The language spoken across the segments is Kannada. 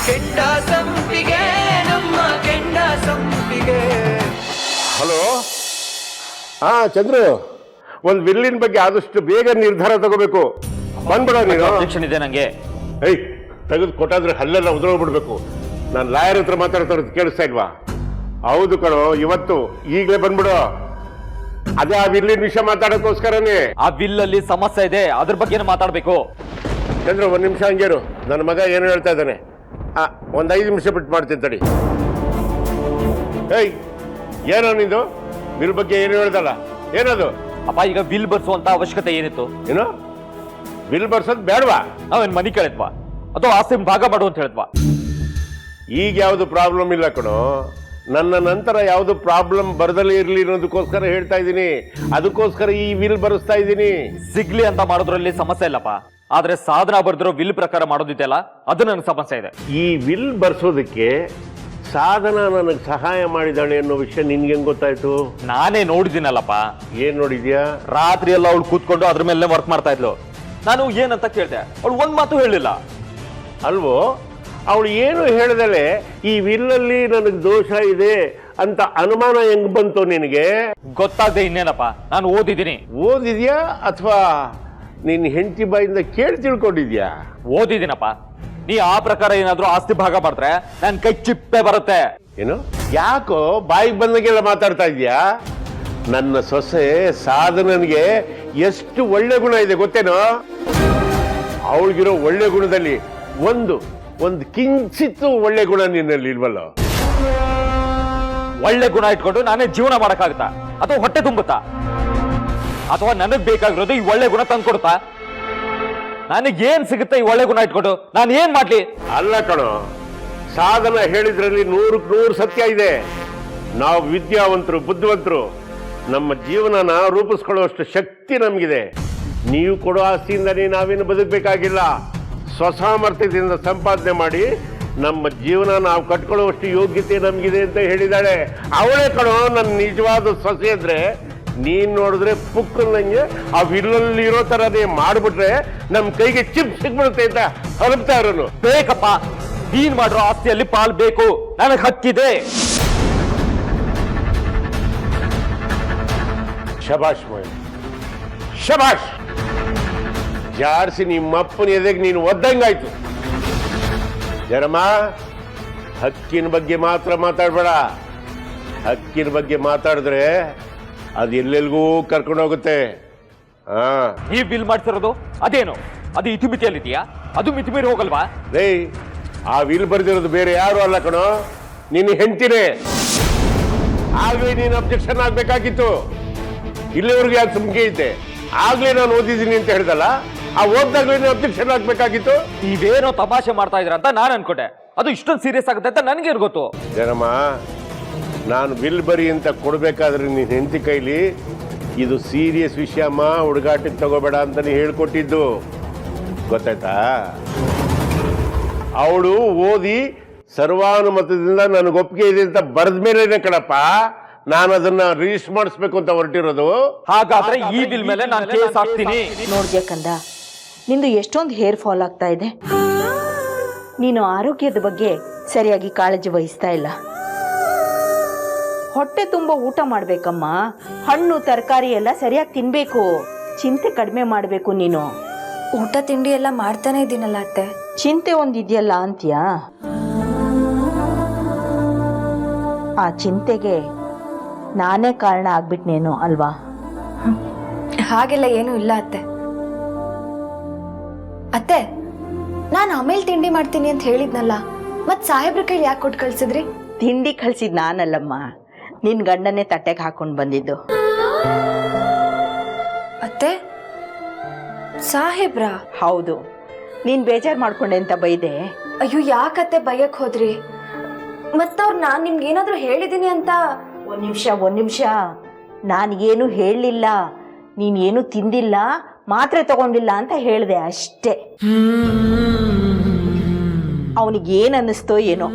ಕೆಂಡ ಸಂಪಿಗೆ ನಮ್ಮ ಕೆಂಡ ಸಂಪಿಗೆ. ಹಲೋ, ಹಾ ಚಂದ್ರು, ಒಂದು ವಿಲ್ಲಿನ ಬಗ್ಗೆ ಆದಷ್ಟು ಬೇಗ ನಿರ್ಧಾರ ತಗೋಬೇಕು. ಬಂದ್ಬಿಡ ನೀನು. ಅಬ್ಜೆಕ್ಷನ್ ಇದೆ ನಂಗೆ. ಏಯ್, ತೆಗೆದು ಕೊಟ್ಟಾದ್ರೆ ಹಲ್ಲೆಲ್ಲ ಉದುರೋಗ್ಬಿಡ್ಬೇಕು. ನಾನು ಲಾಯರ್ ಹತ್ರ ಮಾತಾಡ್ತಾ ಕೇಳಿಸ್ತಾ ಇಲ್ವಾ? ಹೌದು ಕಣೋ, ಇವತ್ತು ಈಗಲೇ ಬಂದ್ಬಿಡು. ಅದೇ ಆ ವಿಲ್ಲಿನ ವಿಷಯ ಮಾತಾಡೋಕ್ಕೋಸ್ಕರನೇ. ಆ ಬಿಲ್ ಅಲ್ಲಿ ಸಮಸ್ಯೆ ಇದೆ, ಅದ್ರ ಬಗ್ಗೆ ಮಾತಾಡ್ಬೇಕು. ಚಂದ್ರ, ಒಂದ್ ನಿಮಿಷ ಹಂಗೇರು. ನನ್ನ ಮಗ ಏನು ಹೇಳ್ತಾ ಇದ್ದಾನೆ. ಒಂದ್ 5 ನಿಮಿಷ ಬಿಟ್ಟು ಮಾಡ್ತೀನಿ ತಡಿ. ಏಯ್, ಏನೋ ನಿಂದು ಬಿಲ್ ಬಗ್ಗೆ ಏನು ಹೇಳ್ದಲ್ಲ, ಏನದು? ಅಪ್ಪ, ಈಗ ಬಿಲ್ ಬರ್ಸುವಂತ ಅವಶ್ಯಕತೆ ಏನಿತ್ತು? ಏನು ಬಿಲ್ ಬರ್ಸೋದು ಬೇಡವಾ? ನಾವೇನ್ ಮನಿ ಕೇಳಿದ್ವಾ ಅಥವಾ ಆಸ್ತಿ ಭಾಗ ಮಾಡು ಅಂತ ಹೇಳಿದ್ವಾ? ಈಗ ಯಾವುದು ಪ್ರಾಬ್ಲಮ್ ಇಲ್ಲ ಕಣೋ. ನನ್ನ ನಂತರ ಯಾವುದು ಪ್ರಾಬ್ಲಮ್ ಬರದಲ್ಲೇ ಇರಲಿ ಅನ್ನೋದಕ್ಕೋಸ್ಕರ ಹೇಳ್ತಾ ಇದ್ದೀನಿ. ಅದಕ್ಕೋಸ್ಕರ ಈ ವಿಲ್ ಬರೆಸ್ತಾ ಇದ್ದೀನಿ. ಸಿಗ್ಲಿ ಅಂತ ಮಾಡೋದ್ರಲ್ಲಿ ಸಮಸ್ಯೆ ಇಲ್ಲಪ್ಪ, ಆದ್ರೆ ಸಾಧನ ಬರ್ದಿರೋ ವಿಲ್ ಪ್ರಕಾರ ಮಾಡೋದಿದೆಯಲ್ಲ, ಅದು ನನಗೆ ಸಮಸ್ಯೆ ಇದೆ. ಈ ವಿಲ್ ಬರ್ಸೋದಕ್ಕೆ ಸಾಧನ ನನಗೆ ಸಹಾಯ ಮಾಡಿದಾಳೆ ಅನ್ನೋ ವಿಷಯ ನಿನ್ಗೆ ಹೆಂಗ್ ಗೊತ್ತಾಯ್ತು? ನಾನೇ ನೋಡಿದ್ದೀನಲ್ಲಪ್ಪ. ಏನ್ ನೋಡಿದ್ಯಾ? ರಾತ್ರಿ ಎಲ್ಲ ಅವಳು ಕೂತ್ಕೊಂಡು ಅದ್ರ ಮೇಲೆ ವರ್ಕ್ ಮಾಡ್ತಾ ಇದ್ಲು. ನಾನು ಏನಂತ ಕೇಳ್ದೆ, ಅವಳು ಒಂದ್ ಮಾತು ಹೇಳಿಲ್ಲ. ಅಲ್ವೋ, ಅವಳು ಏನು ಹೇಳ್ದಲೆ ಈ ವಿಲ್ಲಲ್ಲಿ ನನಗೆ ದೋಷ ಇದೆ ಅಂತ ಅನುಮಾನ ಹೆಂಗ್ ಬಂತು ನಿನಗೆ? ಗೊತ್ತಾಗದೆ ಇನ್ನೇನಪ್ಪ, ನಾನು ಓದಿದ್ದೀನಿ. ಓದಿದ್ಯಾ ಅಥವಾ ನಿನ್ನ ಹೆಂಡತಿ ಬಾಯಿಂದ ಕೇಳಿ ತಿಳ್ಕೊಂಡಿದ್ಯಾ? ಓದಿದ್ದೀನಪ್ಪ. ನೀ ಆ ಪ್ರಕಾರ ಏನಾದ್ರೂ ಆಸ್ತಿ ಭಾಗ ಮಾಡಿದ್ರೆ ನನ್ ಕೈ ಚಿಪ್ಪೆ ಬರುತ್ತೆ. ಏನು? ಯಾಕೋ ಬಾಯಿಗೆ ಬಂದಂಗೆಲ್ಲ ಮಾತಾಡ್ತಾ ಇದ್ಯಾ? ನನ್ನ ಸೊಸೆ ಸಾಧನನಿಗೆ ಎಷ್ಟು ಒಳ್ಳೆ ಗುಣ ಇದೆ ಗೊತ್ತೇನೋ? ಅವಳಿಗಿರೋ ಒಳ್ಳೆ ಗುಣದಲ್ಲಿ ಒಂದು ಕಿಂಚಿತ್ತು ಒಳ್ಳೆ ಗುಣ ನಿನ್ನಲ್ಲಿ ಇಲ್ವಲ್ಲ? ಒಳ್ಳೆ ಗುಣ ಇಟ್ಕೊಂಡು ನಾನೇ ಜೀವನ ಮಾಡಕ್ಕಾಗತ್ತಾ? ಅಥವಾ ಹೊಟ್ಟೆ ತುಂಬುತ್ತಾ? ಅಥವಾ ನನಗ್ ಬೇಕಾಗಿರೋದು ಈ ಒಳ್ಳೆ ಗುಣ ತಂದ್ಕೊಡುತ್ತಾ? ನನಗೇನ್ ಸಿಗುತ್ತೆ ಈ ಒಳ್ಳೆ ಗುಣ ಇಟ್ಕೊಂಡು? ನಾನು ಏನ್ ಮಾಡ್ಲಿ? ಅಲ್ಲ ಕಣೋ, ಸಾಧನ ಹೇಳಿದ್ರಲ್ಲಿ 100ಕ್ಕೆ 100 ಸತ್ಯ ಇದೆ. ನಾವು ವಿದ್ಯಾವಂತರು, ಬುದ್ಧಿವಂತರು. ನಮ್ಮ ಜೀವನನ ರೂಪಿಸ್ಕೊಳ್ಳುವಷ್ಟು ಶಕ್ತಿ ನಮಗಿದೆ. ನೀವು ಕೊಡೋ ಆಸ್ತಿಯಿಂದನೇ ನಾವೇನು ಬದುಕಬೇಕಾಗಿಲ್ಲ. ಸ್ವಸಾಮರ್ಥ್ಯದಿಂದ ಸಂಪಾದನೆ ಮಾಡಿ ನಮ್ಮ ಜೀವನ ನಾವು ಕಟ್ಕೊಳ್ಳುವಷ್ಟು ಯೋಗ್ಯತೆ ನಮಗಿದೆ ಅಂತ ಹೇಳಿದಾಳೆ. ಅವಳೇ ಕಣೋ ನನ್ನ ನಿಜವಾದ ಸೊಸೆ. ಅಂದ್ರೆ ನೀನ್ ನೋಡಿದ್ರೆ ಪುಕ್ಕಲ್ನಂಗೆ ಆ ವಿಲ್ಲಲ್ಲಿ ಇರೋ ತರನೇ ಮಾಡ್ಬಿಟ್ರೆ ನಮ್ ಕೈಗೆ ಚಿಪ್ ಸಿಗ್ಬಿಡುತ್ತೆ ಅಂತ ಹೊರಬ್ತಾ ಇರೋನು. ಬೇಕಪ್ಪ, ನೀನ್ ಮಾಡಿರೋ ಆಸ್ತಿಯಲ್ಲಿ ಪಾಲ್ ಬೇಕು, ನನಗ್ ಹಕ್ಕಿದೆ. ಶಬಾಷ್ ಮೋಯ್, ಶಬಾಷ್. ಜಾರ್ಸಿ ನಿಮ್ಮಪ್ಪನ ಎದೆಗೆ ನೀನು ಒದ್ದಂಗಾಯ್ತು. ಜರಮ್ಮ, ಹಕ್ಕಿನ ಬಗ್ಗೆ ಮಾತ್ರ ಮಾತಾಡ್ಬೇಡ. ಹಕ್ಕಿನ ಬಗ್ಗೆ ಮಾತಾಡಿದ್ರೆ ಅದು ಎಲ್ಲೆಲ್ಗೂ ಕರ್ಕೊಂಡು ಹೋಗುತ್ತೆ. ನೀವ್ ಬಿಲ್ ಮಾಡ್ತಿರೋದು ಅದೇನು? ಅದು ಇತಿಮಿತಿಯಲ್ಲಿದೆಯಾ? ಅದು ಮಿತಿಮೀರಿ ಹೋಗಲ್ವಾ? ರೇ, ಆ ವಿಲ್ ಬರ್ದಿರೋದು ಬೇರೆ ಯಾರು ಅಲ್ಲ ಕಣೋ, ನಿನ್ನ ಹೆಂಡ್ತಿನೇ. ಆಗ್ಲೇ ನೀನು ಅಬ್ಜೆಕ್ಷನ್ ಆಗ್ಬೇಕಾಗಿತ್ತು. ಇಲ್ಲಿವರೆಗೂ ಯಾಕೆ ಸುಮ್ಕೆ ಐತೆ? ಆಗ್ಲೇ ನಾನು ಓದಿದ್ದೀನಿ ಅಂತ ಹೇಳ್ದಲ್ಲ, ಆ ಓದ್ದಾಗ್ಲೇ ನೀನು ಅಬ್ಜೆಕ್ಷನ್ ಆಗ್ಬೇಕಾಗಿತ್ತು. ನೀವೇನೋ ತಮಾಷೆ ಮಾಡ್ತಾ ಇದ್ರ ಅಂತ ನಾನು ಅನ್ಕೊಂಡೆ. ಅದು ಇಷ್ಟೊಂದು ಸೀರಿಯಸ್ ಆಗುತ್ತೆ ಅಂತ ನನಗೇನು ಗೊತ್ತು? ಜನಮ್ಮ, ನಾನು ಬಿಲ್ ಬರಿ ಅಂತ ಕೊಡ್ಬೇಕಾದ್ರೆ ನಿನ್ನ ಹೆಂಡತಿ ಕೈಲಿ ಇದು ಸೀರಿಯಸ್ ವಿಷಯಮ್ಮ, ಹುಡುಗಾಟಕ್ಕೆ ತಗೋಬೇಡ ಅಂತ ಹೇಳ್ಕೊಟ್ಟಿದ್ದು ಗೊತ್ತಾಯ್ತಾ? ಅವಳು ಓದಿ ಸರ್ವಾನುಮತದಿಂದ ನನಗೆ ಒಪ್ಪಿಗೆ ಇದೆ ಅಂತ ಬರೆದ ಮೇಲೇನೆ ಕಣಪ್ಪ ನಾನು ಅದನ್ನ ರಿಜಿಸ್ಟರ್ ಮಾಡಿಸ್ಬೇಕು ಅಂತ ಹೊರಟಿರೋದು. ಹಾಗಾದ್ರೆ ಈ ಬಿಲ್ ಮೇಲೆ ನಾನು ಕೇಸ್ ಹಾಕ್ತೀನಿ. ನೋಡ್ದೆ ಕಂದ, ನಿಂದು ಎಷ್ಟೊಂದು ಹೇರ್ ಫಾಲ್ ಆಗ್ತಾ ಇದೆ. ನೀನು ಆರೋಗ್ಯದ ಬಗ್ಗೆ ಸರಿಯಾಗಿ ಕಾಳಜಿ ವಹಿಸ್ತಾ ಇಲ್ಲ. ಹೊಟ್ಟೆ ತುಂಬ ಊಟ ಮಾಡ್ಬೇಕಮ್ಮ. ಹಣ್ಣು ತರಕಾರಿ ಎಲ್ಲ ಸರಿಯಾಗಿ ತಿನ್ಬೇಕು. ಚಿಂತೆ ಕಡಿಮೆ ಮಾಡಬೇಕು. ನೀನು ಊಟ ತಿಂಡಿ ಎಲ್ಲ ಮಾಡ್ತಾನೆ ಇದ್ದೀನಲ್ಲ ಅತ್ತೆ. ಚಿಂತೆ ಒಂದಿದೆಯಲ್ಲ ಅಂತೀಯಾ? ಆ ಚಿಂತೆಗೆ ನಾನೇ ಕಾರಣ ಆಗ್ಬಿಟ್ನೇನು ಅಲ್ವಾ? ಹಾಗೆಲ್ಲ ಏನೂ ಇಲ್ಲ ಅತ್ತೆ. ಅತ್ತೆ, ನಾನು ಆಮೇಲೆ ತಿಂಡಿ ಮಾಡ್ತೀನಿ ಅಂತ ಹೇಳಿದ್ನಲ್ಲ, ಮತ್ ಸಾಹೇಬ್ರ ಕೈಲಿ ಯಾಕೆ ಕೊಟ್ಟು ಕಳ್ಸಿದ್ರಿ? ತಿಂಡಿ ಕಳ್ಸಿದ್ ನಾನಲ್ಲಮ್ಮ, ನಿನ್ ಗಂಡನೇ ತಟ್ಟೆಗೆ ಹಾಕೊಂಡು ಬಂದಿದ್ದು. ಅತ್ತೆ, ಸಾಹೇಬ್ರ? ಹೌದು. ನೀನ್ ಬೇಜಾರು ಮಾಡ್ಕೊಂಡೆ ಅಂತ ಬೈದೆ. ಅಯ್ಯೋ, ಯಾಕತ್ತೆ ಬೈಯಕ್ ಹೋದ್ರಿ? ಮತ್ತವ್ರು ನಾನ್ ನಿಮ್ಗೆ ಏನಾದ್ರು ಹೇಳಿದೀನಿ ಅಂತ? ಒಂದ್ ನಿಮಿಷ, ನಾನೇನು ಹೇಳಲಿಲ್ಲ. ನೀನೇನು ತಿಂದಿಲ್ಲ, ಮಾತ್ರೆ ತಗೊಂಡಿಲ್ಲ ಅಂತ ಹೇಳಿದೆ ಅಷ್ಟೇ. ಅವನಿಗೆ ಏನ್ ಅನ್ನಿಸ್ತೋ ಏನೋ,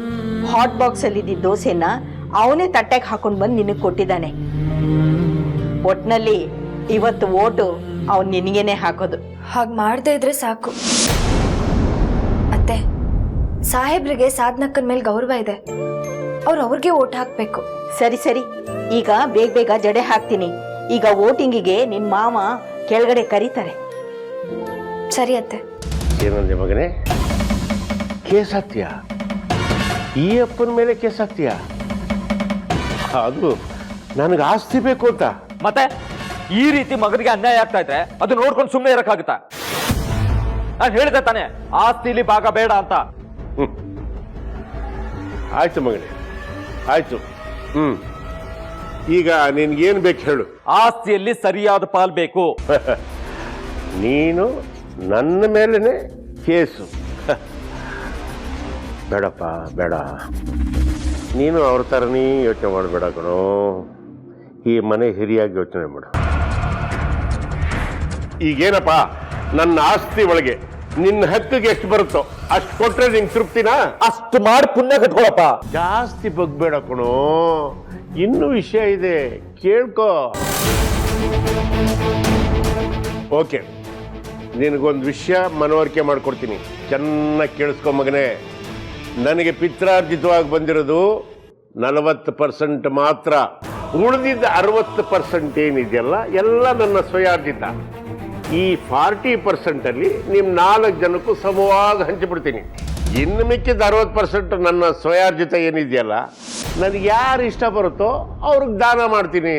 ಹಾಟ್ ಬಾಕ್ಸ್ ಅಲ್ಲಿ ಇದ್ದ ದೋಸೆನ ಅವನೇ ತಟ್ಟೆಗೆ ಹಾಕೊಂಡು ಬಂದು ನಿನಗೆ ಕೊಟ್ಟಿದ್ದಾನೆ. ಒಟ್ನಲ್ಲಿ ಇವತ್ತು ಓಟು ಅವನು ನಿನಗೇನೆ ಹಾಕೋದು. ಹಾಗೆ ಮಾಡದೇ ಇದ್ರೆ ಸಾಕು. ಅತ್ತೆ, ಸಾಹೇಬ್ರಿಗೆ ಸಾಧನಕ್ಕನ ಮೇಲೆ ಗೌರವ ಇದೆ, ಅವ್ರಿಗೆ ಓಟ್ ಹಾಕ್ಬೇಕು. ಸರಿ ಸರಿ, ಈಗ ಬೇಗ ಬೇಗ ಜಡೆ ಹಾಕ್ತೀನಿ. ಈಗ ವೋಟಿಂಗಿಗೆ ನಿಮ್ಮ ಮಾವ ಕೆಳಗಡೆ ಕರೀತಾರೆ. ಸರಿ ಅತ್ತೆ. ಏನಂದೆ ಮಗನೇ, ಕೇಸ್ ಹಾಕ್ತೀಯಾ? ಈ ಅಪ್ಪನ ಮೇಲೆ ಕೇಸ್ ಹಾಕ್ತೀಯಾ? ಅದು ನನಗೆ ಆಸ್ತಿ ಬೇಕು ಅಂತ. ಮತ್ತೆ ಈ ರೀತಿ ಮಗನಿಗೆ ಅನ್ಯಾಯ ಆಗ್ತಾ ಇದ್ರೆ ಅದು ನೋಡ್ಕೊಂಡು ಸುಮ್ಮನೆ ಇರಕ್ಕಾಗುತ್ತಾ? ನಾನು ಹೇಳಿದೆ ತಾನೆ ಆಸ್ತಿಲಿ ಭಾಗ ಬೇಡ ಅಂತ. ಆಯ್ತು ಮಗನೇ, ಆಯ್ತು. ಈಗ ನಿನ್ಗೇನು ಬೇಕು ಹೇಳು. ಆಸ್ತಿಯಲ್ಲಿ ಸರಿಯಾದ ಪಾಲ್ ಬೇಕು. ನೀನು ನನ್ನ ಮೇಲೇನೆ ಕೇಸು? ಬೇಡಪ್ಪ ಬೇಡ, ನೀನು ಅವ್ರ ಥರನೇ ಯೋಚನೆ ಮಾಡಬೇಡ ಕಣೋ. ಈ ಮನೆ ಹಿರಿಯಾಗಿ ಯೋಚನೆ ಮಾಡು. ಈಗೇನಪ್ಪ, ನನ್ನ ಆಸ್ತಿ ಒಳಗೆ ನಿನ್ನ ಹಕ್ಕಿಗೆ ಎಷ್ಟು ಬರುತ್ತೋ ಅಷ್ಟು ಕೊಟ್ರೆ ನಿಂಗೆ ತೃಪ್ತಿನಾ? ಅಷ್ಟು ಮಾಡಿ ಪುಣ್ಯ ಕಟ್ಕೊಳಪ್ಪ. ಜಾಸ್ತಿ ಬಗ್ಬೇಡ ಕಣೋ, ಇನ್ನೂ ವಿಷಯ ಇದೆ, ಕೇಳ್ಕೊ. ಓಕೆ, ನಿನಗೊಂದು ವಿಷಯ ಮನವರಿಕೆ ಮಾಡ್ಕೊಡ್ತೀನಿ, ಚೆನ್ನಾಗಿ ಕೇಳಿಸ್ಕೊ ಮಗನೇ. ನನಗೆ ಪಿತ್ರಾರ್ಜಿತವಾಗಿ ಬಂದಿರೋದು 40% ಮಾತ್ರ. ಉಳಿದಿದ್ದ 60% ಏನಿದೆಯಲ್ಲ ಎಲ್ಲ ನನ್ನ ಸ್ವಯಾರ್ಜಿತ. ಈ 40%ಅಲ್ಲಿ ನಿಮ್ಮ 4 ಜನಕ್ಕೂ ಸಮವಾಗಿ ಹಂಚಿಬಿಡ್ತೀನಿ. ಇನ್ನು ಮಿಕ್ಕಿದ 60% ನನ್ನ ಸ್ವಯಾರ್ಜಿತ ಏನಿದೆಯಲ್ಲ, ನನಗೆ ಯಾರು ಇಷ್ಟ ಬರುತ್ತೋ ಅವ್ರಿಗೆ ದಾನ ಮಾಡ್ತೀನಿ.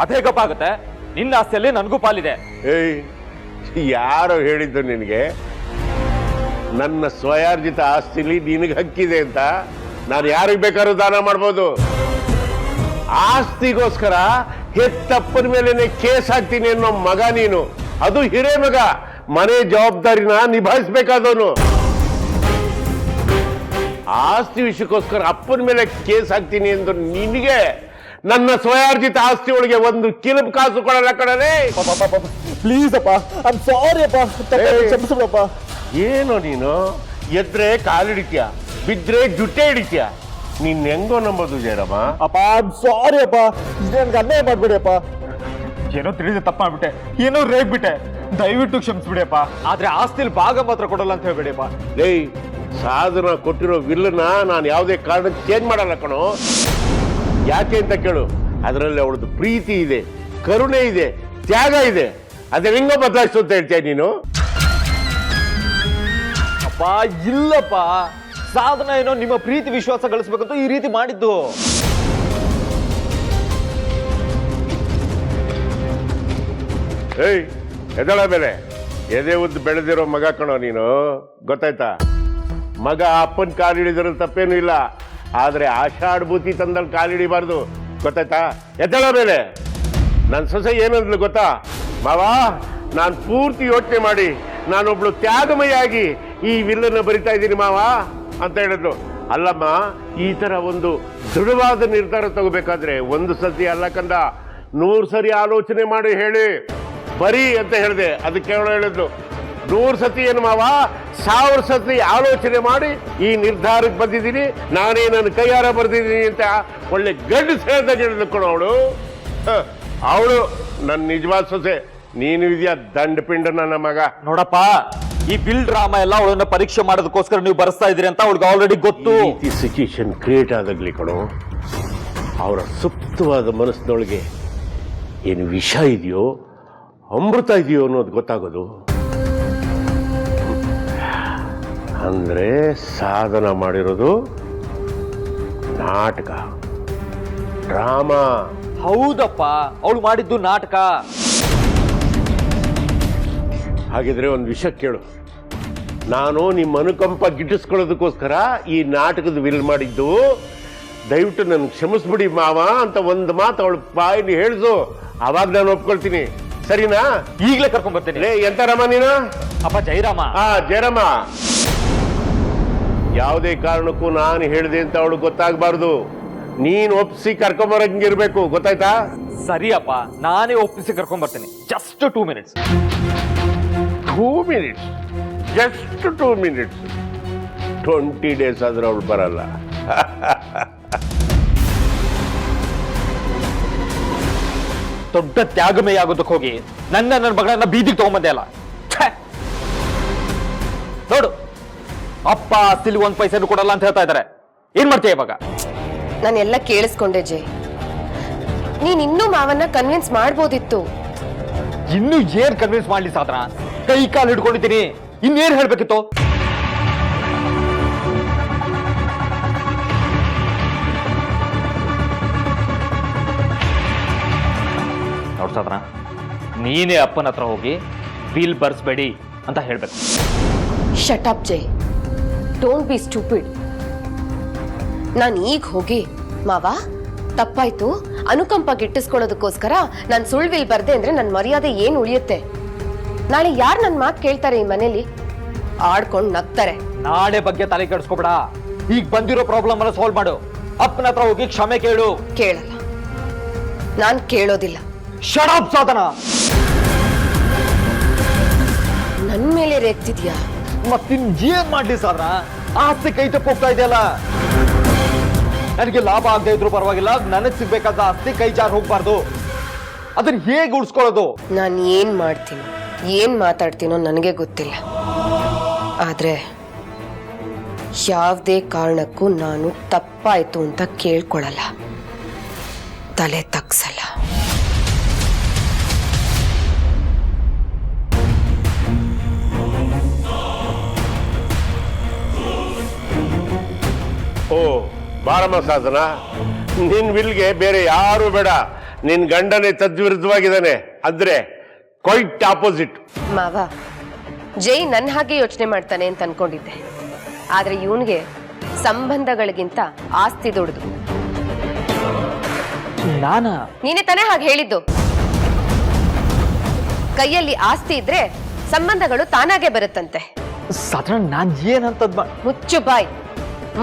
ಅದೇ ಗಪ್ಪಾಗುತ್ತೆ. ನಿನ್ನ ಆಸ್ತಿಯಲ್ಲಿ ನನಗೂ ಪಾಲಿದೆ. ಏಯ್, ಯಾರೋ ಹೇಳಿದ್ದು ನಿನಗೆ ನನ್ನ ಸ್ವಯಾರ್ಜಿತ ಆಸ್ತಿಲಿ ನಿನಗೆ ಹಕ್ಕಿದೆ ಅಂತ? ನಾನು ಯಾರಿಗೆ ಬೇಕಾದ್ರೂ ದಾನ ಮಾಡ್ಬೋದು. ಆಸ್ತಿಗೋಸ್ಕರ ಹೆತ್ತಪ್ಪನ ಮೇಲೇನೆ ಕೇಸ್ ಹಾಕ್ತೀನಿ ಅನ್ನೋ ಮಗ ನೀನು. ಅದು ಹಿರೇ ಮಗ, ಮನೆ ಜವಾಬ್ದಾರಿನ ನಿಭಾಯಿಸ್ಬೇಕಾದವನು. ಆಸ್ತಿ ವಿಷಯಕ್ಕೋಸ್ಕರ ಅಪ್ಪನ ಮೇಲೆ ಕೇಸ್ ಹಾಕ್ತೀನಿ ಎಂದು ನಿನಗೆ ನನ್ನ ಸ್ವಯಾರ್ಜಿತ ಆಸ್ತಿ ಒಳಗೆ ಒಂದು ಕಿಲುಬ್ ಕಾಸು ಕೊಡಲ್ಲ ಕಣಲೇ. ಪ್ಲೀಸ್ ಅಪ್ಪ, ಐ ಆಮ್ ಸಾರಿ ಅಪ್ಪ, ಕ್ಷಮಿಸಪ್ಪ. ಏನೋ ನೀನು, ಎದ್ರೆ ಕಾಲಿಡಿತ್ಯಾ, ಬಿದ್ರೆ ಜುಟ್ಟೆ ಹಿಡಿತ್ಯಾ. ನೀನ್ ಹೆಂಗೋ ನಂಬೋದು ಜಯರಾಮ? ಅಪ್ಪ ಐ ಆಮ್ ಸಾರಿ ಅಪ್ಪ, ನನ್ಗೆ ಅನ್ಯಾಯ ಮಾಡ್ಬಿಡಿ ಅಪ್ಪ. ಏನೋ ತಿಳಿದ ತಪ್ಪ ಮಾಡ್ಬಿಟ್ಟೆ, ಏನೋ ರೇಗ್ಬಿಟ್ಟೆ, ದಯವಿಟ್ಟು ಕ್ಷಮಿಸ್ಬಿಡಿ ಅಪ್ಪ. ಆದ್ರೆ ಆಸ್ತಿಲಿ ಭಾಗ ಮಾತ್ರ ಕೊಡಲ್ಲ ಅಂತ ಹೇಳ್ಬೇಡಿ ಅಪ್ಪ. ಏಯ್, ಸಾಧನ ಕೊಟ್ಟಿರೋ ವಿಲ್ಲನ್ನ ನಾನು ಯಾವುದೇ ಕಾರಣಕ್ಕೆ ಚೇಂಜ್ ಮಾಡಲ್ಲ ಕಣೋ. ಯಾಕೆ ಅಂತ ಕೇಳು, ಅದರಲ್ಲಿ ಅವಳದು ಪ್ರೀತಿ ಇದೆ, ಕರುಣೆ ಇದೆ, ತ್ಯಾಗ ಇದೆ. ಅದೇ ಹೆಂಗೋ ಬದಲಾಯಿಸು ಅಂತ ಹೇಳ್ತೀಯ ನೀನು? ಅಪ್ಪ ಇಲ್ಲಪ್ಪ, ಸಾಧನ ಏನೋ ನಿಮ್ಮ ಪ್ರೀತಿ ವಿಶ್ವಾಸ ಗಳಿಸ್ಬೇಕಂತ ಈ ರೀತಿ ಮಾಡಿದ್ದು. ಏಯ್, ಎದಳ ಮೇಲೆ ಎದೆ ಉದ್ದು ಬೆಳೆದಿರೋ ಮಗ ಕಣೋ ನೀನು, ಗೊತ್ತಾಯ್ತಾ? ಮಗ ಅಪ್ಪನ ಕಾಲಿಡಿದ್ರಲ್ಲಿ ತಪ್ಪೇನು ಇಲ್ಲ, ಆದ್ರೆ ಆಷಾಢಭೂತಿ ತಂದಲ್ಲಿ ಕಾಲಿಡಿಬಾರ್ದು, ಗೊತ್ತಾಯ್ತಾ? ಎದ್ದಳ ಮೇಲೆ ನನ್ನ ಸೊಸೆ ಏನಂದ್ಲು ಗೊತ್ತಾ? ಮಾವ, ನಾನು ಪೂರ್ತಿ ಯೋಚನೆ ಮಾಡಿ ನಾನೊಬ್ಳು ತ್ಯಾಗಮಯಾಗಿ ಈ ವಿಲ್ಲನ್ನು ಬರಿತಾ ಇದ್ದೀನಿ ಮಾವ ಅಂತ ಹೇಳಿದ್ಲು. ಅಲ್ಲಮ್ಮ, ಈ ತರ ಒಂದು ದೃಢವಾದ ನಿರ್ಧಾರ ತಗೋಬೇಕಾದ್ರೆ ಒಂದು ಸತಿ ಅಲ್ಲ ಕಂದ, 100 ಸರಿ ಆಲೋಚನೆ ಮಾಡಿ ಹೇಳಿ ಬರೀ ಅಂತ ಹೇಳಿದೆ. ಅದಕ್ಕೆ ಅವಳು ಹೇಳಿದ್ಲು, 100 ಸತಿ ಏನು ಮಾವ, 1000 ಸತಿ ಆಲೋಚನೆ ಮಾಡಿ ಈ ನಿರ್ಧಾರಕ್ಕೆ ಬಂದಿದ್ದೀನಿ, ನಾನೇ ನನ್ನ ಕೈಯಾರ ಬರ್ದಿದ್ದೀನಿ ಅಂತ ಒಳ್ಳೆ ಗಂಡು ಸೇರಿದಾಗ ಹೇಳಿದ್ಲು ಕಣ ಅವಳು. ಅವಳು ನನ್ನ ನಿಜವಾದ ಸೊಸೆ, ನೀನು ಇದೆಯಾ ದಂಡಪಿಂಡ ನನ್ನ ಮಗ. ನೋಡಪ್ಪ, ಈ ಬಿಲ್ ಡ್ರಾಮಾ ಎಲ್ಲ ಅವಳನ್ನ ಪರೀಕ್ಷೆ ಮಾಡೋದಕ್ಕೋಸ್ಕರ ನೀವು ಬರೆಸ್ತಾ ಇದ್ದೀರಿ ಅಂತ ಅವಳಿಗೆ ಆಲ್ರೆಡಿ ಗೊತ್ತು. ಈ ಸಿಚುಯೇಷನ್ ಕ್ರಿಯೇಟ್ ಆದಾಗ್ಲಿ ಕಣೋ, ಅವರ ಸುಪ್ತವಾದ ಮನಸ್ಸಿನೊಳಗೆ ಏನು ವಿಷ ಇದೆಯೋ ಅಮೃತ ಇದೆಯೋ ಅನ್ನೋದು ಗೊತ್ತಾಗೋದು. ಅಂದ್ರೆ ಸಾಧನ ಮಾಡಿರೋದು ನಾಟಕ, ಡ್ರಾಮಾ. ಹೌದಪ್ಪ, ಅವಳು ಮಾಡಿದ್ದು ನಾಟಕ. ಹಾಗಿದ್ರೆ ಒಂದು ವಿಷಯ ಕೇಳು, ನಾನು ನಿಮ್ಮ ಅನುಕಂಪ ಗಿಟ್ಟಿಸ್ಕೊಳ್ಳೋದಕ್ಕೋಸ್ಕರ ಈ ನಾಟಕದ ವಿಲ್ ಮಾಡಿದ್ದು, ದಯವಿಟ್ಟು ನನ್ನ ಕ್ಷಮಿಸ್ಬಿಡಿ ಮಾವ ಅಂತ ಒಂದು ಮಾತು ಅವಳು ಬಾಯಿಲಿ ಹೇಳಿಸು, ಅವಾಗ ನಾನು ಒಪ್ಕೊಳ್ತೀನಿ, ಸರಿನಾ? ಈಗಲೇ ಕರ್ಕೊಂಡ್ ಬರ್ತೀನಿ. ಲೇ, ಎಂತ ರಾಮ ನೀನು? ಅಪ್ಪ ಜಯರಾಮ. ಜಯರಾಮ, ಯಾವುದೇ ಕಾರಣಕ್ಕೂ ನಾನು ಹೇಳಿದೆ ಅಂತ ಅವಳು ಗೊತ್ತಾಗಬಾರ್ದು. ನೀನು ಒಪ್ಪಿಸಿ ಕರ್ಕೊಂಬರಂಗಿರ್ಬೇಕು, ಗೊತ್ತಾಯ್ತಾ? ಸರಿ ಅಪ್ಪ, ನಾನೇ ಒಪ್ಪಿಸಿ ಕರ್ಕೊಂಡ್ ಬರ್ತೀನಿ. Just 2 minutes. 2 minutes? Just 2 minutes? 20 days ಆದ್ರೆ ಅವಳು ಬರಲ್ಲ. ದೊಡ್ಡ ತ್ಯಾಗಮಯ ಆಗೋದಕ್ಕೆ ಹೋಗಿ ನನ್ನ ಮಗಳನ್ನ ಬೀದಿಗೆ ತಗೊಂಬಂದೆ ಅಲ್ಲ. ಛೆ! ನೋಡು, ಅಪ್ಪ ಆಸ್ತಿಲಿ 1 ಪೈಸೆನೂ ಕೊಡಲ್ಲ ಅಂತ ಹೇಳ್ತಾ ಇದ್ದಾರೆ. ಏನ್ ಮಾಡ್ತೀಯ ಇವಾಗ? ನಾನೆಲ್ಲ ಕೇಳಿಸ್ಕೊಂಡೆ ಜೈ. ನೀನ್ ಇನ್ನೂ ಮಾವನ್ನ ಕನ್ವಿನ್ಸ್ ಮಾಡ್ಬೋದಿತ್ತು. ಇನ್ನು ಏನ್ ಕನ್ವಿನ್ಸ್ ಮಾಡ್ಲಿ ಸಾಧನ? ಕೈ ಕಾಲು ಹಿಡ್ಕೊಂಡಿದ್ದೀನಿ, ಇನ್ನೇನ್ ಹೇಳ್ಬೇಕಿತ್ತು? ನೋಡ್ ಸಾಧನ, ನೀನೇ ಅಪ್ಪನ ಹತ್ರ ಹೋಗಿ ಬಿಲ್ ಬರ್ಸ್ಬೇಡಿ ಅಂತ ಹೇಳ್ಬೇಕು. Shut up Jai, don't be stupid. ನಾನು ಈಗ ಹೋಗಿ ಮಾವ ತಪ್ಪಾಯ್ತು, ಅನುಕಂಪ ಗಿಟ್ಟಿಸ್ಕೊಳ್ಳೋದಕ್ಕೋಸ್ಕರ ನಾನು ಸುಳ್ವಿಲ್ ಬರ್ದೆ ಅಂದ್ರೆ ನನ್ನ ಮರ್ಯಾದೆ ಏನ್ ಉಳಿಯುತ್ತೆ? ನಾಳೆ ಯಾರು ನನ್ನ ಮಾತು ಕೇಳ್ತಾರೆ ಈ ಮನೇಲಿ? ಆಡ್ಕೊಂಡು ನಗ್ತಾರೆ. ನಾಳೆ ಬಗ್ಗೆ ತಲೆ ಕೆಡಿಸ್ಕೋಬೇಡ. ಈಗ ಬಂದಿರೋ ಪ್ರಾಬ್ಲಮ್ ಅನ್ನ ಸಾಲ್ವ್ ಮಾಡು. ಅಪ್ಪನ ಹತ್ರ ಹೋಗಿ ಕ್ಷಮೆ ಕೇಳು. ಕೇಳಲ್ಲ, ನಾನ್ ಕೇಳೋದಿಲ್ಲ. ಶಟ್ ಅಪ್ ಸಾಧನ. ನನ್ ಮೇಲೆ ರೇಗ್ತಿದ್ಯಾ? ಮತ್ತಿನ್ ಏನ್ ಮಾಡ್ಲಿ ಸಾಧನ? ಆಸ್ತಿ ಕೈ ತಪ್ಪು ಹೋಗ್ತಾ ಇದೆಯಲ್ಲ. ನನಗೆ ಲಾಭ ಆಗದೆ ಇದ್ರು ಪರವಾಗಿಲ್ಲ, ನನಗ್ ಸಿಗ್ಬೇಕಾದ ಆಸ್ತಿ ಕೈ ಜಾರ್ ಹೋಗ್ಬಾರ್ದು. ಅದನ್ನ ಹೇಗೆ ಉಳಿಸ್ಕೊಳ್ಳೋದು? ನಾನು ಏನ್ ಮಾಡ್ತೀನೋ ಏನ್ ಮಾತಾಡ್ತೀನೋ ನನಗೆ ಗೊತ್ತಿಲ್ಲ. ಆದ್ರೆ ಯಾವುದೇ ಕಾರಣಕ್ಕೂ ನಾನು ತಪ್ಪಾಯ್ತು ಅಂತ ಕೇಳ್ಕೊಳಲ್ಲ, ತಲೆ ತಗ್ಸಲ್ಲ. ಓ ಬಾರಮ್ಮ ಸಾಧನ, ನಿನ್ ವಿಲ್ಗೆ ಬೇರೆ ಯಾರು ಬೇಡ. ನಿನ್ ಗಂಡನೇ ತದ್ವಿರುದ್ಧವಾಗಿದ್ದಾನೆ, ಅಂದ್ರೆ ಕ್ವೈಟ್ ಆಪೋಸಿಟ್. ಮಾವ, ಜೈ ನನ್ನ ಹಾಗೆ ಯೋಚನೆ ಮಾಡ್ತಾನೆ ಅಂತ ಅನ್ಕೊಂಡಿದ್ದೆ. ಆದ್ರೆ ಇವನ್ಗೆ ಸಂಬಂಧಗಳಿಗಿಂತ ಆಸ್ತಿ ದೊಡ್ಡದು. ನೀನೇ ತಾನೇ ಹಾಗೆ ಹೇಳಿದ್ದು. ಕೈಯಲ್ಲಿ ಆಸ್ತಿ ಇದ್ರೆ ಸಂಬಂಧಗಳು ತಾನಾಗೆ ಬರುತ್ತಂತೆ. ಸಾಧನ, ನಾನ್ ಏನಂತದ್ ಮುಚ್ಚು ಬಾಯ್.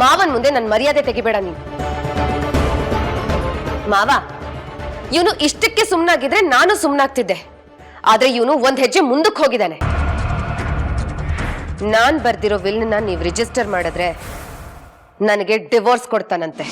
ಮಾವನ್ ಮುಂದೆ ನನ್ನ ಮರ್ಯಾದೆ ತೆಗಿಬೇಡ ನೀನು. ಮಾವ, ಇವನು ಇಷ್ಟಕ್ಕೆ ಸುಮ್ನಾಗಿದ್ರೆ ನಾನು ಸುಮ್ನಾಗ್ತಿದ್ದೆ. ಆದ್ರೆ ಇವನು ಒಂದ್ ಹೆಜ್ಜೆ ಮುಂದಕ್ಕೆ ಹೋಗಿದ್ದಾನೆ. ನಾನ್ ಬರ್ದಿರೋ ವಿಲ್ನ ನೀವು ರಿಜಿಸ್ಟರ್ ಮಾಡಿದ್ರೆ ನನಗೆ ಡಿವೋರ್ಸ್ ಕೊಡ್ತಾನಂತೆ.